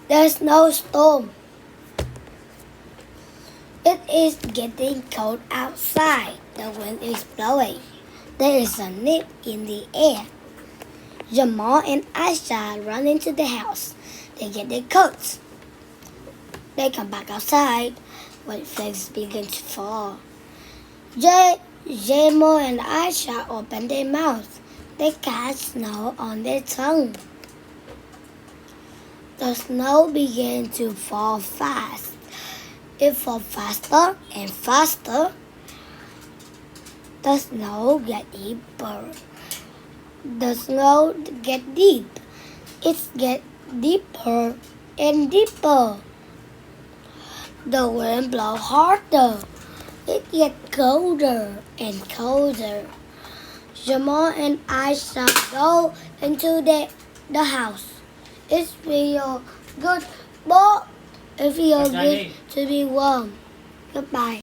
The snowstorm. It is getting cold outside. The wind is blowing. There is a nip in the air. Jamal and Aisha run into the house. They get their coats. They come back outside when flakes begin to fall. Jamal and Aisha open their mouths. They catch snow on their tongue. The snow began to fall fast. It falls faster and faster. The snow gets deeper. The snow gets deep. It gets deeper and deeper. The wind blows harder. It gets colder and colder. Jamal and Aisha go into the house. It feels good, but it feels good to be warm. Goodbye.